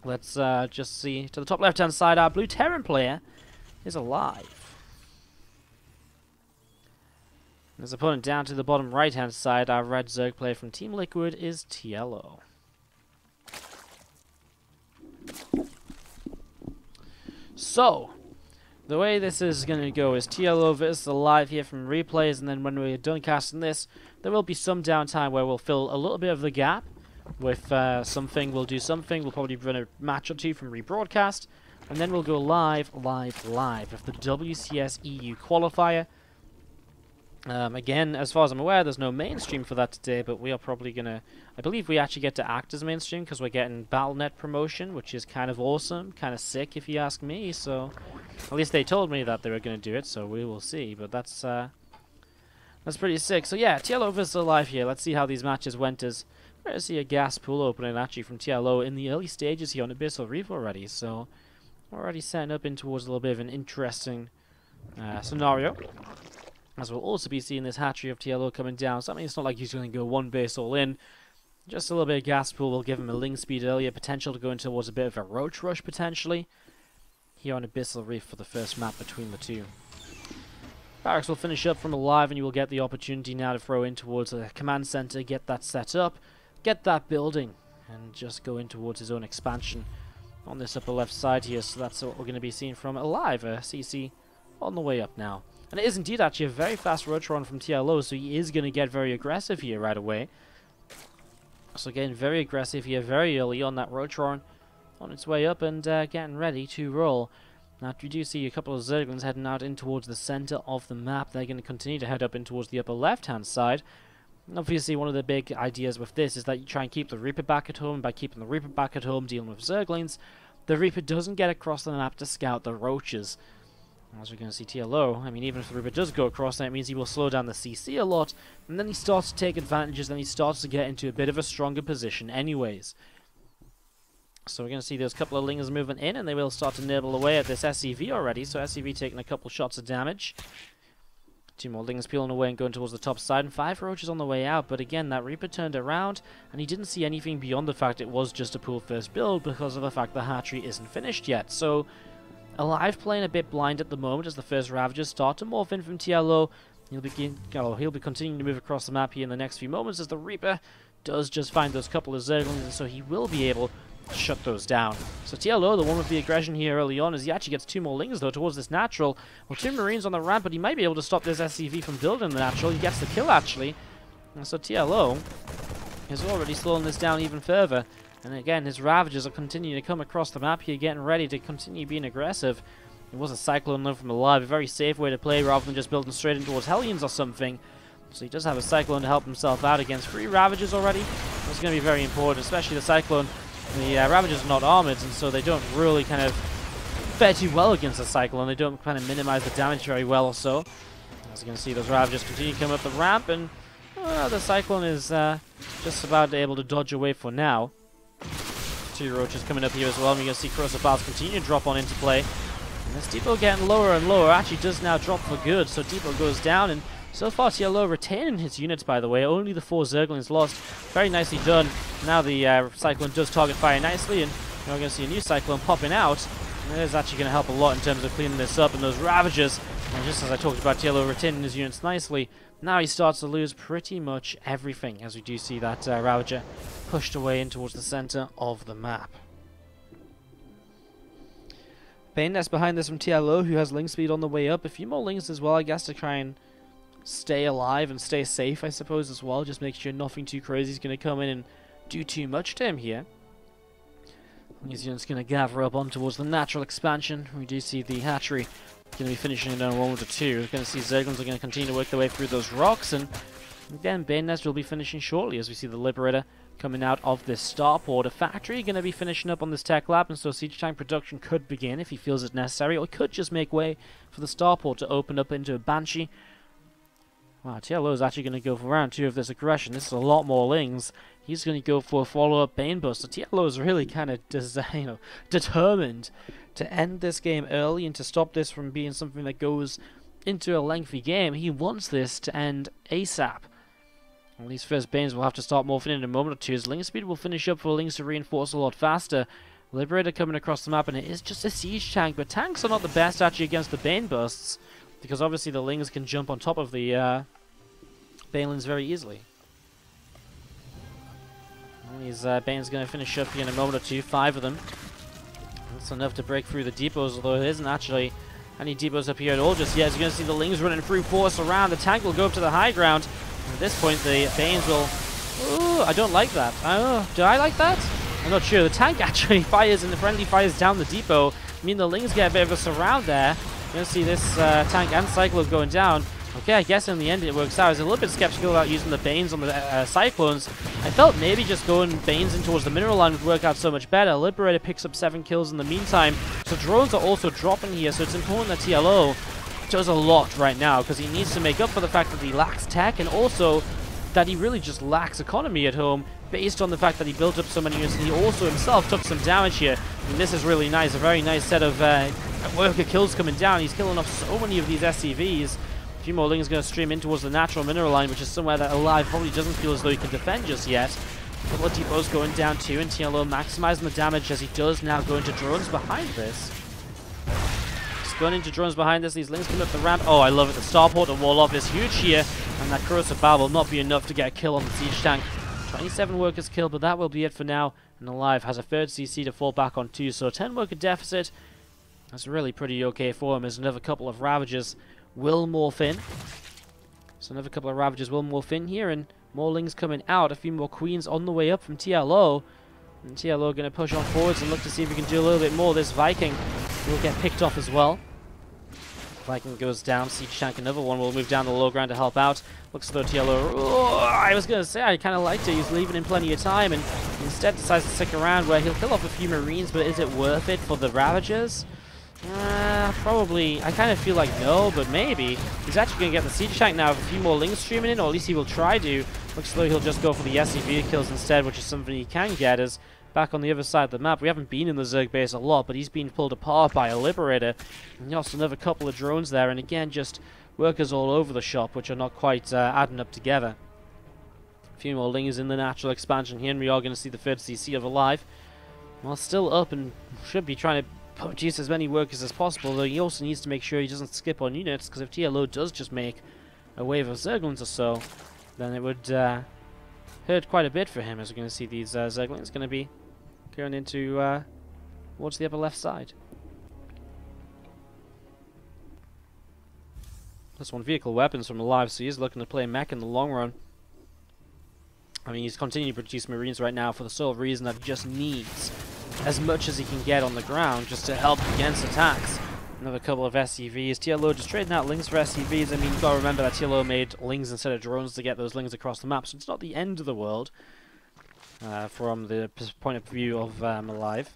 Let's just see. To the top left-hand side, our blue Terran player is aLive. His opponent down to the bottom right-hand side, our red Zerg player from Team Liquid is TLO. So, the way this is going to go is TLO versus aLive here from replays, and then when we're done casting this, there will be some downtime where we'll fill a little bit of the gap with something. We'll do something. We'll probably run a match or two from rebroadcast, and then we'll go live with the WCS EU qualifier. Again, as far as I'm aware, there's no mainstream for that today, but we are probably going to... I believe we actually get to act as mainstream because we're getting Battle.net promotion, which is kind of awesome, kind of sick if you ask me, so... At least they told me that they were going to do it, so we will see, but that's pretty sick. So yeah, TLO versus aLive here. Let's see how these matches went as... I see a gas pool opening actually from TLO in the early stages here on Abyssal Reef already, so... We're already setting up in towards a little bit of an interesting scenario. As we'll also be seeing this hatchery of TLO coming down. So I mean, it's not like he's going to go one base all in. Just a little bit of gas pool will give him a ling speed earlier. Potential to go in towards a bit of a roach rush potentially. Here on Abyssal Reef for the first map between the two. Barracks will finish up from aLive, and you will get the opportunity now to throw in towards a command center. Get that set up. Get that building. And just go in towards his own expansion on this upper left side here. So that's what we're going to be seeing from aLive. CC on the way up now. And it is indeed actually a very fast roach run from TLO, so he is going to get very aggressive here right away. So getting very aggressive here very early on that roach run, on its way up and getting ready to roll. Now we do see a couple of Zerglings heading out in towards the center of the map. They're going to continue to head up in towards the upper left-hand side. And obviously one of the big ideas with this is that you try and keep the Reaper back at home. And by keeping the Reaper back at home dealing with Zerglings, the Reaper doesn't get across the map to scout the roaches. As we're going to see TLO, I mean, even if the Reaper does go across, that means he will slow down the CC a lot, and then he starts to take advantages, and he starts to get into a bit of a stronger position anyways. So we're going to see those couple of Lingers moving in, and they will start to nibble away at this SCV already, so SCV taking a couple shots of damage. Two more Lingers peeling away and going towards the top side, and 5 roaches on the way out, but again, that Reaper turned around, and he didn't see anything beyond the fact it was just a pool first build, because of the fact the hatchery isn't finished yet, so... aLive playing a bit blind at the moment as the first Ravagers start to morph in from TLO. He'll be continuing to move across the map here in the next few moments as the Reaper does just find those couple of Zerglings, and so he will be able to shut those down. So TLO, the one with the aggression here early on, as he actually gets 2 more Lings though towards this natural. Well, 2 Marines on the ramp, but he might be able to stop this SCV from building the natural. He gets the kill actually. And so TLO is already slowing this down even further. And again, his Ravagers are continuing to come across the map here, getting ready to continue being aggressive. It was a Cyclone though from aLive, a very safe way to play rather than just building straight in towards Hellions or something. So he does have a Cyclone to help himself out against 3 Ravagers already. That's going to be very important, especially the Cyclone. The Ravagers are not armored, and so they don't really kind of fare too well against the Cyclone. They don't kind of minimize the damage very well or so. As you can see, those Ravagers continue to come up the ramp, and the Cyclone is just about able to dodge away for now. 2 roaches coming up here as well, and you're going to see Corrosive Bars continue to drop on into play. And this depot getting lower and lower, actually does now drop for good, so depot goes down, and so far TLO retaining his units, by the way, only the 4 Zerglings lost. Very nicely done. Now the Cyclone does target fire nicely, and we're going to see a new Cyclone popping out, and it is actually going to help a lot in terms of cleaning this up, and those Ravagers, and just as I talked about TLO retaining his units nicely, now he starts to lose pretty much everything, as we do see that Ravager pushed away in towards the center of the map. Bayonet's behind this from TLO, who has Ling speed on the way up. A few more Lings as well, I guess, to try and stay alive and stay safe, I suppose, as well. Just make sure nothing too crazy is going to come in and do too much to him here. These units going to gather up on towards the natural expansion. We do see the hatchery going to be finishing it on 1 with 2. We're going to see Zerglings are going to continue to work their way through those rocks, and again, Bayonet will be finishing shortly as we see the Liberator coming out of this starport. A factory going to be finishing up on this tech lab, and so siege tank production could begin if he feels it necessary, or he could just make way for the starport to open up into a Banshee. Wow, TLO is actually going to go for round 2 of this aggression. This is a lot more Lings. He's going to go for a follow-up Bane Bust. So TLO is really kind of determined to end this game early and to stop this from being something that goes into a lengthy game. He wants this to end ASAP. Well, these first Banes will have to start morphing in a moment or two. His Ling speed will finish up for Lings to reinforce a lot faster. Liberator coming across the map, and it is just a siege tank, but tanks are not the best actually against the Bane bursts, because obviously the Lings can jump on top of the Banelings very easily. Well, these Banes going to finish up here in a moment or two, 5 of them. That's enough to break through the depots, although there isn't actually any depots up here at all just yet. As you're going to see the Lings running through force around. The tank will go up to the high ground. And at this point, the Banes will... Ooh, I don't like that. Do I like that? I'm not sure. The tank actually fires and the friendly fires down the depot. I mean, the Lings get a bit of a surround there. You're going to see this tank and Cyclone going down. Okay, I guess in the end it works out. I was a little bit skeptical about using the Banes on the Cyclones. I felt maybe just going Banes in towards the mineral line would work out so much better. Liberator picks up 7 kills in the meantime. So drones are also dropping here, so it's important that TLO does a lot right now, because he needs to make up for the fact that he lacks tech, and also that he really just lacks economy at home, based on the fact that he built up so many units, and he also himself took some damage here. And this is really nice, a very nice set of worker kills coming down. He's killing off so many of these SCVs. A few more Lings going to stream in towards the natural mineral line, which is somewhere that aLive probably doesn't feel as though he can defend just yet. A couple of depots going down too, and TLO maximizing the damage as he does now go into drones behind this. Just going into drones behind this, these Lings come up the ramp. Oh, I love it. The starport and wall off is huge here, and that corrosive bow will not be enough to get a kill on the siege tank. 27 workers killed, but that will be it for now. And aLive has a third CC to fall back on too, so a 10 worker deficit. That's really pretty okay for him. There's another couple of Ravagers will morph in. So another couple of Ravagers will morph in here, and more Lings coming out. A few more Queens on the way up from TLO. And TLO going to push on forwards and look to see if we can do a little bit more. This Viking will get picked off as well. Viking goes down, siege tank, another one will move down the low ground to help out. Looks as though TLO... Oh, I was going to say, I kind of liked it. He's leaving him plenty of time, and instead decides to stick around where he'll kill off a few Marines, but is it worth it for the Ravagers? Probably. I kind of feel like no, but maybe. He's actually going to get the siege tank now with a few more Lings streaming in, or at least he will try to. Looks as though he'll just go for the SCV kills instead, which is something he can get as back on the other side of the map. We haven't been in the Zerg base a lot, but he's been pulled apart by a Liberator. And also another couple of drones there, and again, just workers all over the shop, which are not quite adding up together. A few more Lings in the natural expansion here, and we are going to see the third CC of aLive. Well, still up and should be trying to produce as many workers as possible, though he also needs to make sure he doesn't skip on units, because if TLO does just make a wave of Zerglings or so, then it would hurt quite a bit for him, as we're going to see these Zerglings going to be going into towards the upper left side. Plus 1 vehicle weapons from aLive, so he's looking to play mech in the long run. I mean, he's continuing to produce Marines right now for the sole reason that he just needs as much as he can get on the ground just to help against attacks. Another couple of SCVs. TLO just trading out Lings for SCVs. I mean, you've got to remember that TLO made Lings instead of drones to get those Lings across the map, so it's not the end of the world from the point of view of aLive.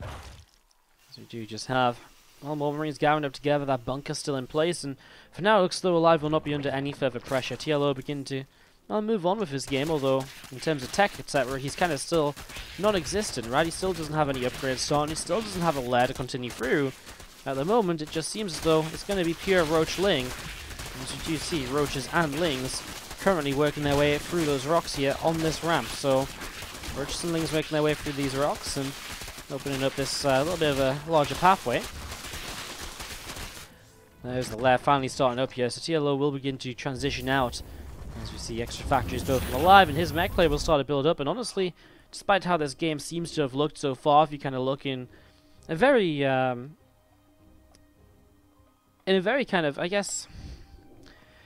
So we do just have all more Marines gathering up together, that bunker still in place, and for now it looks as though aLive will not be under any further pressure. TLO begin to move on with his game, although in terms of tech, etc., he's kind of still non-existent, right? He still doesn't have any upgrades starting, he still doesn't have a lair to continue through. At the moment, it just seems as though it's going to be pure Roach Ling. As you do see, Roaches and Lings currently working their way through those rocks here on this ramp. So, Roaches and Lings making their way through these rocks and opening up this little bit of a larger pathway. There's the lair finally starting up here, so TLO will begin to transition out. As we see extra factories built from aLive, and his mech play will start to build up. And honestly, despite how this game seems to have looked so far, if you kind of look in a very kind of, I guess,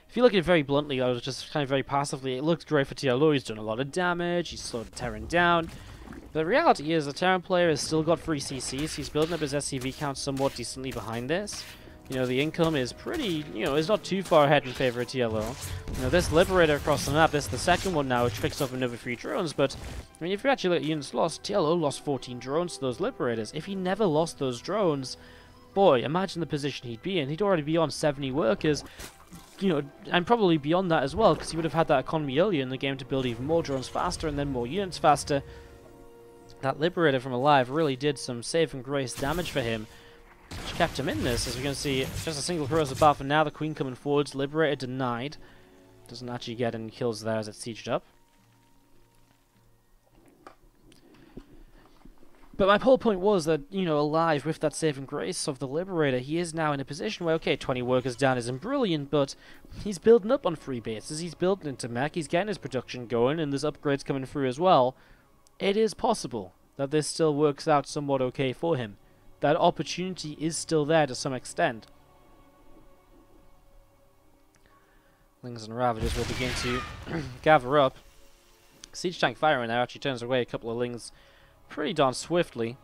if you look at it very bluntly, I was just kind of very passively, it looked great for TLO. He's done a lot of damage, he's slowed Terran down. The reality is, the Terran player has still got 3 CCs. He's building up his SCV count somewhat decently behind this. You know, the income is pretty, you know, is not too far ahead in favor of TLO. You know, this Liberator across the map, this is the second one now, which picks up another 3 drones, but, I mean, if you actually look at units lost, TLO lost 14 drones to those Liberators. If he never lost those drones, boy, imagine the position he'd be in. He'd already be on 70 workers, you know, and probably beyond that as well, because he would have had that economy earlier in the game to build even more drones faster and then more units faster. That Liberator from aLive really did some saving grace damage for him, which kept him in this, as we're going to see just a single corrosive buff, and now the Queen coming forwards. Liberator denied. Doesn't actually get any kills there as it's sieged up. But my whole point was that, you know, aLive, with that saving grace of the Liberator, he is now in a position where, okay, 20 workers down isn't brilliant, but he's building up on free bases, he's building into mech, he's getting his production going, and there's upgrades coming through as well. It is possible that this still works out somewhat okay for him. That opportunity is still there to some extent. Lings and Ravagers will begin to gather up. Siege tank firing now actually turns away a couple of Lings pretty darn swiftly.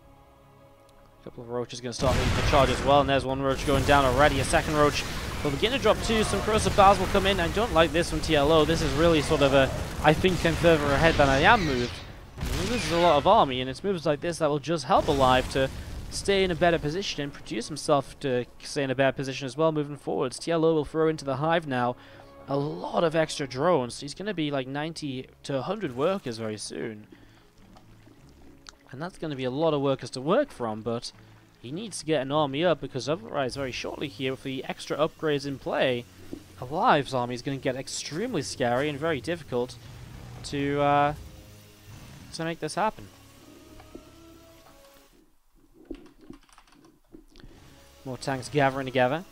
A couple of Roaches going to start leading the charge as well, and there's one Roach going down already. A second Roach will begin to drop too. Some corrosive bars will come in. I don't like this from TLO. This is really sort of a, I think I'm further ahead than I am move. He loses a lot of army, and it's moves like this that will just help aLive to stay in a better position and produce himself to stay in a better position as well moving forwards. TLO will throw into the hive now a lot of extra drones. He's going to be like 90 to 100 workers very soon. And that's going to be a lot of workers to work from, but he needs to get an army up, because otherwise very shortly here, with the extra upgrades in play, aLive's army is going to get extremely scary and very difficult to make this happen. More tanks gathering together.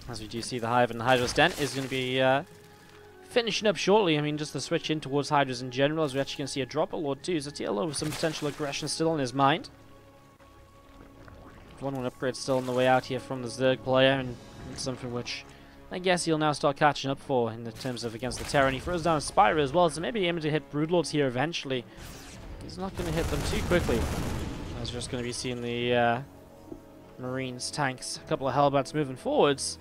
As we do see the Hive and the Hydra's Den is going to be finishing up shortly. I mean, just to switch in towards Hydras in general, as we actually can see a Dropper Lord too. So TLO with some potential aggression still on his mind. 1-1 upgrade still on the way out here from the Zerg player, and something which I guess he'll now start catching up for in the terms of against the Terran. He throws down a Spire as well, so maybe aiming to hit Broodlords here eventually. He's not going to hit them too quickly. I was just going to be seeing the Marines, tanks, a couple of Hellbats moving forwards.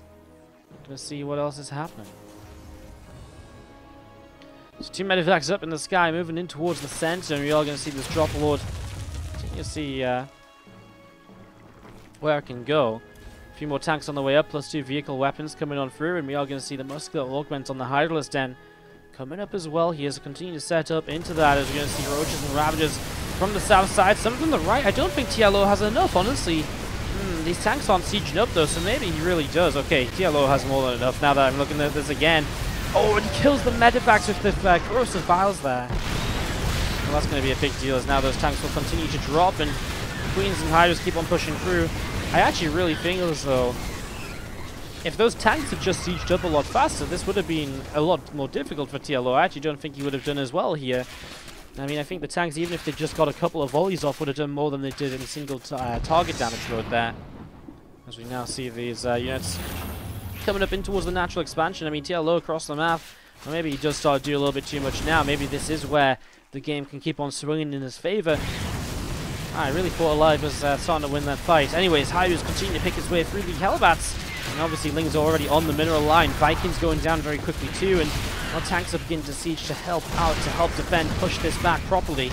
Going to see what else is happening. So 2 Medivacs up in the sky, moving in towards the center, and we are going to see this Dropper Lord. You see where it can go. A few more tanks on the way up, plus 2 vehicle weapons coming on through, and we are going to see the muscular augment on the Hydra's Den coming up as well. He has continued to set up into that, as we're going to see Roaches and Ravagers from the south side, some from the right. I don't think TLO has enough, honestly. These tanks aren't sieging up though, so maybe he really does. Okay, TLO has more than enough now that I'm looking at this again. Oh, and he kills the Medivacs with the corrosive vials there. Well, that's going to be a big deal, as now those tanks will continue to drop, and Queens and Hydras keep on pushing through. I actually really think as though if those tanks had just sieged up a lot faster, this would have been a lot more difficult for TLO. I actually don't think he would have done as well here. I mean, I think the tanks, even if they just got a couple of volleys off, would have done more than they did in a single target damage load there. As we now see these units coming up in towards the natural expansion. I mean, TLO across the map, or maybe he does start to do a little bit too much now. Maybe this is where the game can keep on swinging in his favor. I really thought aLive was starting to win that fight. Anyways, Hydra's continuing to pick his way through the Hellbats. And obviously, Ling's are already on the mineral line. Vikings going down very quickly too. And our tanks are beginning to siege to help out, to help defend, push this back properly.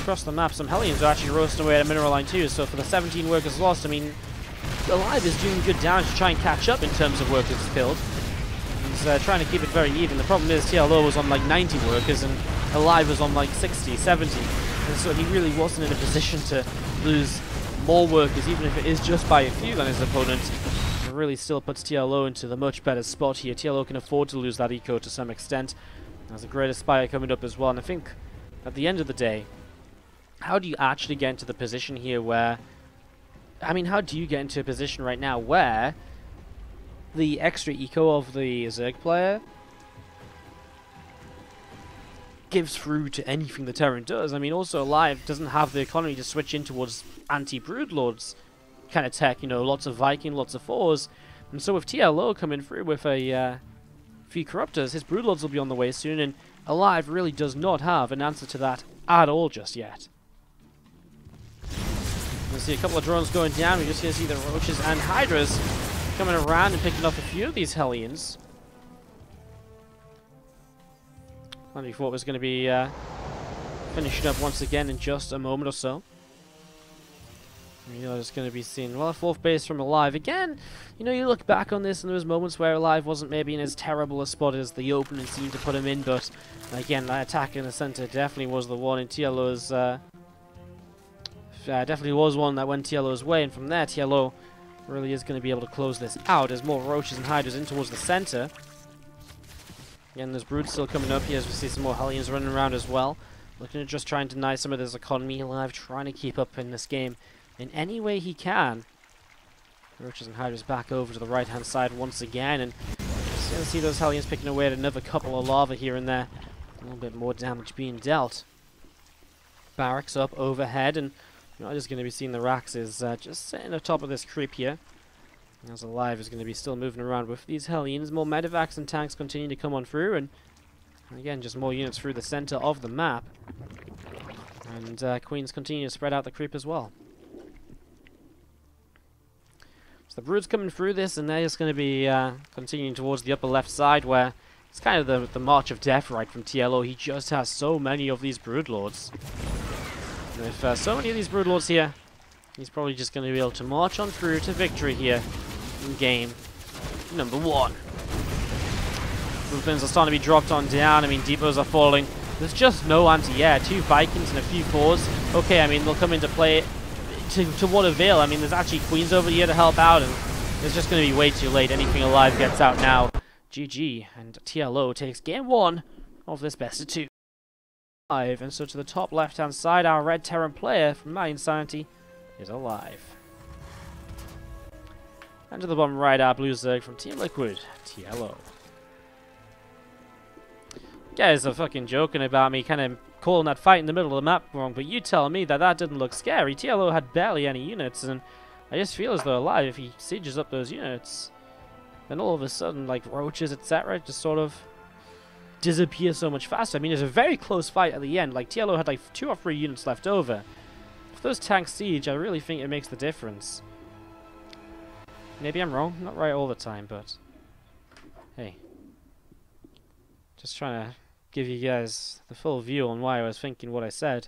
Across the map, some Hellions are actually roasting away at a mineral line too. So for the 17 workers lost, I mean, aLive is doing good damage to try and catch up in terms of workers killed. He's trying to keep it very even. The problem is TLO was on like 90 workers and aLive was on like 60, 70. And so he really wasn't in a position to lose more workers, even if it is just by a few than his opponent. It really still puts TLO into the much better spot here. TLO can afford to lose that eco to some extent. There's a greater Spire coming up as well. And I think at the end of the day, how do you actually get into the position here where... I mean, how do you get into a position right now where the extra eco of the Zerg player gives through to anything the Terran does? I mean, also aLive doesn't have the economy to switch in towards anti-Broodlords kind of tech, you know, lots of Viking, lots of fours. And so with TLO coming through with a few Corruptors, his Broodlords will be on the way soon, and aLive really does not have an answer to that at all just yet. We'll see a couple of drones going down. We're just going to see the Roaches and Hydras coming around and picking off a few of these Hellions. And we thought it was going to be finishing up once again in just a moment or so. You know, just going to be seeing, well, a 4th base from aLive. Again, you know, you look back on this and there was moments where aLive wasn't maybe in as terrible a spot as the opening seemed to put him in, but again, that attack in the center definitely was the one in TLO's... definitely was one that went TLO's way, and from there TLO really is going to be able to close this out as more Roaches and Hydras in towards the center. Again, there's Brood still coming up here as we see some more Hellions running around as well. Looking to just try and deny some of this economy. aLive trying to keep up in this game in any way he can. Roaches and Hydras back over to the right-hand side once again, and just going to see those Hellions picking away at another couple of lava here and there. A little bit more damage being dealt. Barracks up overhead, and you're not just going to be seeing the Raxes just sitting atop of this creep here. As aLive is going to be still moving around with these Hellions. More medevacs and tanks continue to come on through, and again, just more units through the center of the map. And Queens continue to spread out the creep as well. So the Broods coming through this, and they're just going to be continuing towards the upper left side, where it's kind of the march of death right from TLO. He just has so many of these Broodlords. And with so many of these Broodlords here, he's probably just going to be able to march on through to victory here in game number 1. Movements are starting to be dropped on down. I mean, depots are falling. There's just no anti-air. 2 Vikings and a few 4s. Okay, I mean, they'll come into play to what avail? I mean, there's actually Queens over here to help out, and it's just going to be way too late. Anything aLive gets out now. GG, and TLO takes game 1 of this best of 2. And so to the top left-hand side, our red Terran player from My Insanity is aLive. And to the bottom right, our blue Zerg from Team Liquid, TLO. You guys are fucking joking about me kind of calling that fight in the middle of the map wrong, but you tell me that didn't look scary. TLO had barely any units, and I just feel as though aLive, if he sieges up those units, then all of a sudden, like, roaches, etc., just sort of disappear so much faster. I mean, it's a very close fight at the end. Like, TLO had like 2 or 3 units left over. If those tanks siege, I really think it makes the difference. Maybe I'm wrong. Not right all the time, but hey. Just trying to give you guys the full view on why I was thinking what I said.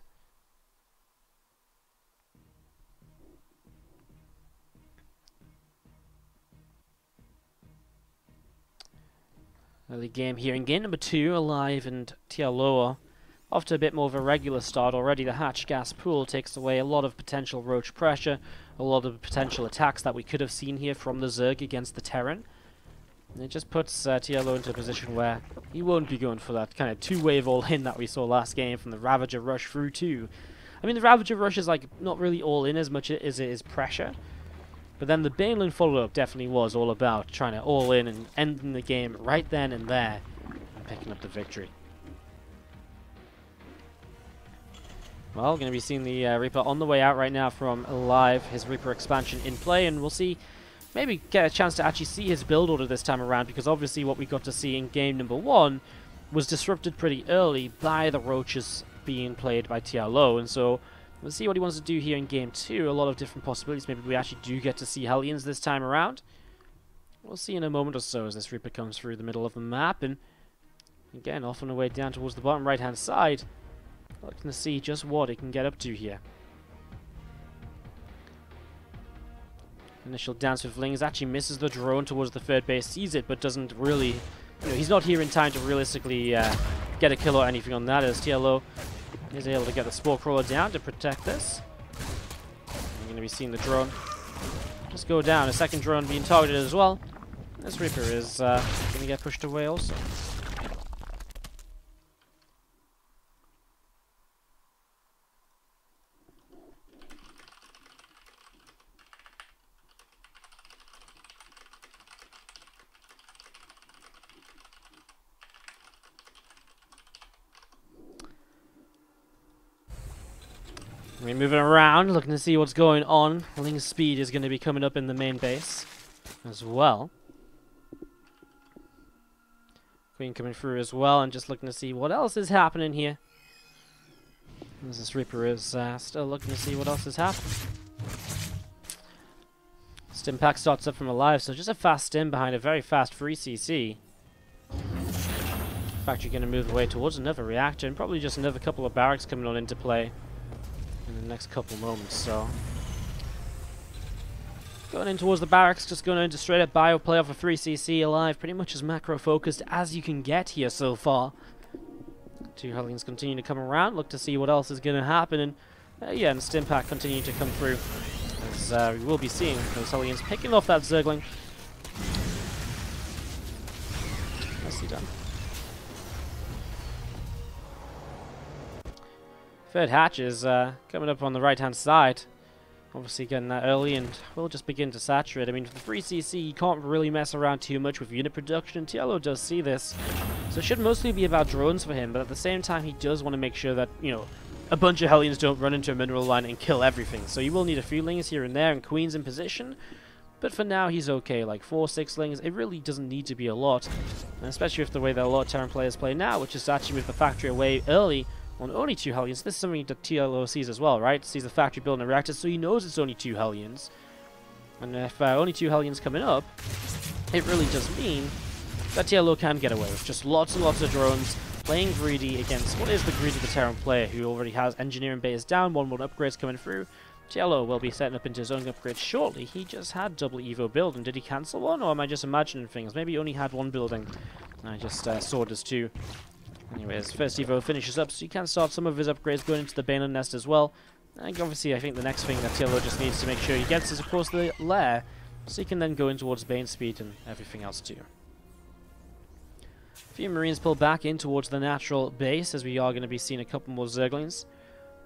Early game here. In game number 2, aLive and TLO are off to a bit more of a regular start already. The hatch gas pool takes away a lot of potential roach pressure, a lot of potential attacks that we could have seen here from the Zerg against the Terran. And it just puts TLO into a position where he won't be going for that kind of 2-wave all-in that we saw last game from the Ravager rush through 2. I mean, the Ravager rush is like not really all-in as much as it is pressure. But then the Baneland follow-up definitely was all about trying to all-in and ending the game right then and there and picking up the victory. Well, going to be seeing the Reaper on the way out right now from aLive, his Reaper expansion in play, and we'll see, maybe get a chance to actually see his build order this time around, because obviously what we got to see in game number 1 was disrupted pretty early by the roaches being played by TLO, and so we'll see what he wants to do here in game 2. A lot of different possibilities. Maybe we actually do get to see Hellions this time around. We'll see in a moment or so as this Reaper comes through the middle of the map, and again off on the way down towards the bottom right hand side, looking to see just what it can get up to here. Initial dance with Lings actually misses the drone towards the third base, sees it, but doesn't really, you know, he's not here in time to realistically get a kill or anything on that, as TLO is able to get the Spore Crawler down to protect this. We're going to be seeing the drone just go down, a second drone being targeted as well. This Reaper is going to get pushed away also. We're moving around, looking to see what's going on. Ling's speed is going to be coming up in the main base as well. Queen coming through as well, and just looking to see what else is happening here. As this Reaper is still looking to see what else is happening. Stim pack starts up from aLive, so just a fast stim behind a very fast free CC. Factory going to move away towards another reactor, and probably just another couple of barracks coming on into play in the next couple moments. So going in towards the barracks, just going into straight up bio play off a 3cc aLive, pretty much as macro focused as you can get here so far. 2 Hellions continue to come around, look to see what else is going to happen, and yeah, and Stimpack continue to come through, as we will be seeing those Hellions picking off that Zergling. Nicely done. Third hatch is coming up on the right-hand side. Obviously getting that early, and we'll just begin to saturate. I mean, for the 3cc, you can't really mess around too much with unit production. TLO does see this. So it should mostly be about drones for him, but at the same time, he does want to make sure that, you know, a bunch of Hellions don't run into a mineral line and kill everything. So you will need a few lings here and there, and queens in position. But for now, he's okay. Like 4, 6 lings, it really doesn't need to be a lot. And especially with the way that a lot of Terran players play now, which is actually with the factory away early on only 2 Hellions. This is something that TLO sees as well, right? Sees the factory building a reactor, so he knows it's only 2 Hellions. And if only 2 Hellions coming up, it really does mean that TLO can get away with just lots and lots of drones, playing greedy against what is the greedy Terran player who already has engineering base down, 1-1 upgrades coming through. TLO will be setting up into his own upgrade shortly. He just had double Evo build, and did he cancel one, or am I just imagining things? Maybe he only had one building. I just saw it as 2. Anyways, first Evo finishes up, so he can start some of his upgrades going into the Baneland Nest as well. And obviously, I think the next thing that TLO just needs to make sure he gets is, of course, the lair, so he can then go in towards Bane speed and everything else too. A few Marines pull back in towards the natural base, as we are going to be seeing a couple more Zerglings.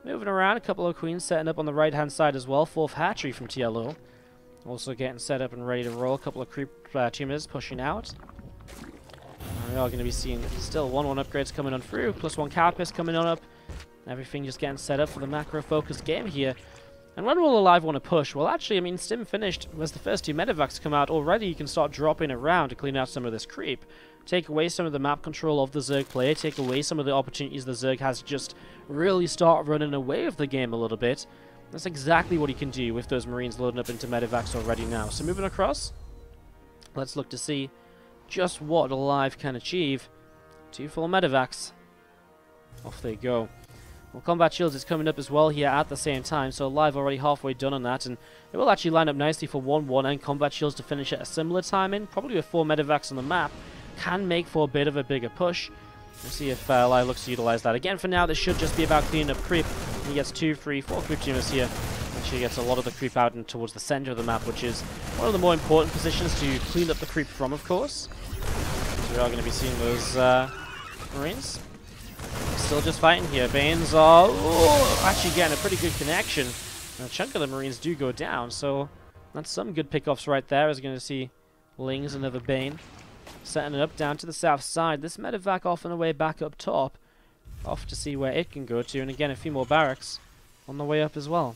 Moving around, a couple of Queens setting up on the right-hand side as well. 4th hatchery from TLO. Also getting set up and ready to roll. A couple of creep tumors pushing out. And we are going to be seeing still 1-1 upgrades coming on through. +1 carapace coming on up. Everything just getting set up for the macro-focused game here. And when will aLive want to push? Well, actually, I mean, Stim finished. As the first 2 medevacs come out, already you can start dropping around to clean out some of this creep. Take away some of the map control of the Zerg player, take away some of the opportunities the Zerg has to just really start running away with the game a little bit. That's exactly what he can do with those Marines loading up into medevacs already now. So moving across, let's look to see just what aLive can achieve. 2 full medevacs. Off they go. Well, Combat Shields is coming up as well here at the same time, so aLive already halfway done on that, and it will actually line up nicely for 1-1 and Combat Shields to finish at a similar timing, probably with 4 medevacs on the map. Can make for a bit of a bigger push. We'll see if aLive looks to utilize that. Again, for now, this should just be about cleaning up creep. He gets 2, 3, 4 creep tumors here. Actually gets a lot of the creep out and towards the center of the map, which is one of the more important positions to clean up the creep from, of course. So we are going to be seeing those Marines. Still just fighting here. Banes are actually getting a pretty good connection. And a chunk of the Marines do go down, so that's some good pickoffs right there. As you're going to see Lings, another Bane. Setting it up down to the south side. This medevac off and away back up top. Off to see where it can go to. And again, a few more barracks on the way up as well.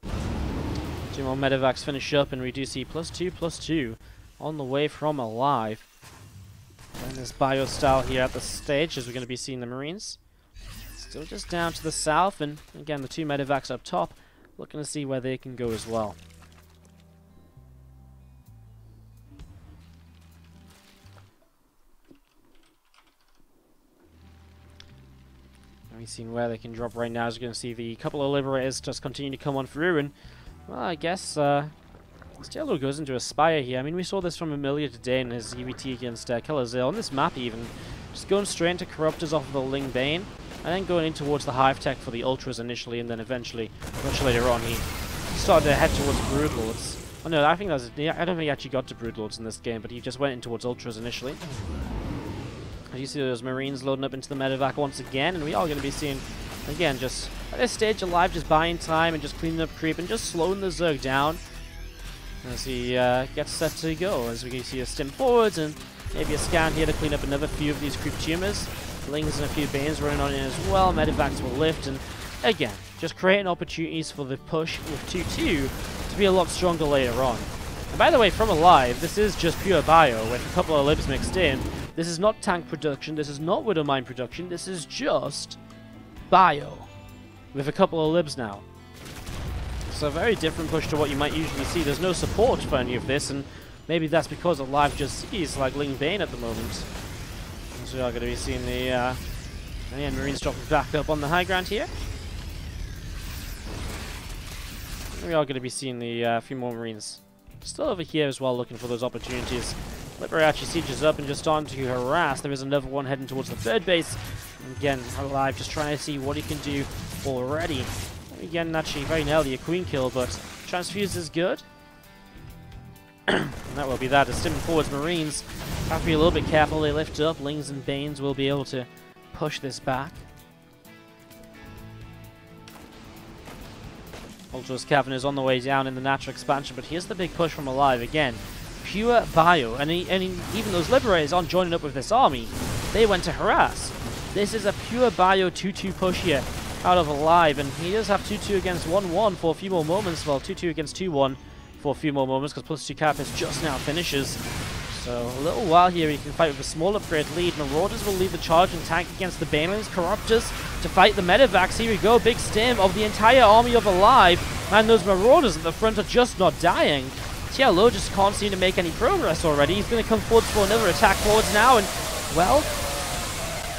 2 more medevacs finish up, and we do see +2/+2 on the way from aLive. And this bio style here at the stage, as we're going to be seeing the Marines. Still just down to the south, and again, the 2 medevacs up top. Looking to see where they can go as well. We've seen where they can drop right now. As you're going to see, the couple of Liberators just continue to come on through, and well, I guess TLO goes into a Spire here. I mean, we saw this from Amelia today in his ZvT against Kelazil. On this map even, just going straight into Corruptors off of the Ling Bane, and then going in towards the Hive Tech for the Ultras initially, and then eventually, much later on, he started to head towards Broodlords. Oh no, I think that was, I don't think he actually got to Broodlords in this game, but he just went in towards Ultras initially. As you see those Marines loading up into the medevac once again, and we are going to be seeing, again, just at this stage, aLive just buying time and just cleaning up creep and just slowing the Zerg down as he gets set to go. As we can see a stim forwards and maybe a scan here to clean up another few of these creep tumors. Lings and a few Banes running on in as well. Medevacs will lift, and again, just creating opportunities for the push with 2-2 to be a lot stronger later on. And by the way, from aLive, this is just pure bio with a couple of libs mixed in. This is not tank production, this is not Widow Mine production, this is just bio with a couple of libs now. So a very different push to what you might usually see. There's no support for any of this, and maybe that's because aLive just sees like Ling Bane at the moment. So we are going to be seeing the Marines dropping back up on the high ground here. We are going to be seeing the few more Marines still over here as well, looking for those opportunities. Liberator actually sieges up and just starting to harass. There is another one heading towards the third base. And again, aLive just trying to see what he can do already. And again, actually very nearly a queen kill, but transfuse is good. And that will be that. As Stim forwards Marines have to be a little bit careful. They lift up. Lings and Banes will be able to push this back. Ultra's Cavern is on the way down in the natural expansion, but here's the big push from aLive again. Pure bio, and even those Liberators aren't joining up with this army. They went to harass. This is a pure bio 2-2 push here out of aLive, and he does have 2-2 against 1-1 for a few more moments. Well, 2-2 against 2-1 for a few more moments, because +2 cap is just now finishes. So a little while here he can fight with a small upgrade lead. Marauders will lead the charge and tank against the Banelings. Corruptors to fight the Medivacs. Here we go, big stim of the entire army of aLive, and those Marauders at the front are just not dying. TLO just can't seem to make any progress already. He's going to come forward for another attack forwards now, and, well,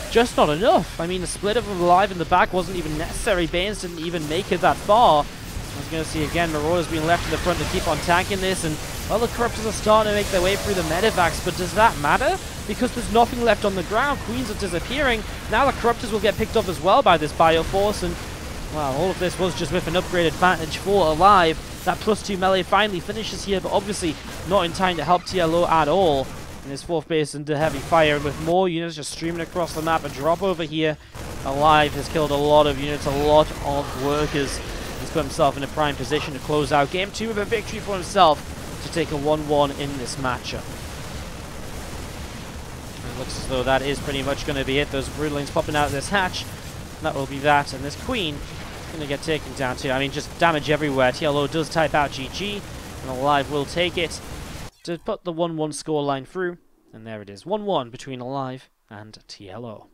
just not enough. I mean, the split of aLive in the back wasn't even necessary. Banes didn't even make it that far. I was going to see again Marauders being left in the front to keep on tanking this, and, well, the Corruptors are starting to make their way through the Medivacs, but does that matter? Because there's nothing left on the ground. Queens are disappearing. Now the Corruptors will get picked up as well by this Bioforce, and, wow, all of this was just with an upgrade advantage for aLive. That +2 melee finally finishes here, but obviously not in time to help TLO at all. And his 4th base into heavy fire, and with more units just streaming across the map. A drop over here. aLive has killed a lot of units, a lot of workers. He's put himself in a prime position to close out Game 2 with a victory for himself to take a 1-1 in this matchup. It looks as though that is pretty much going to be it. Those Broodlings popping out of this hatch. That will be that, and this Queen going to get taken down too. I mean, just damage everywhere. TLO does type out GG, and aLive will take it to put the 1-1 scoreline through. And there it is, 1-1 between aLive and TLO.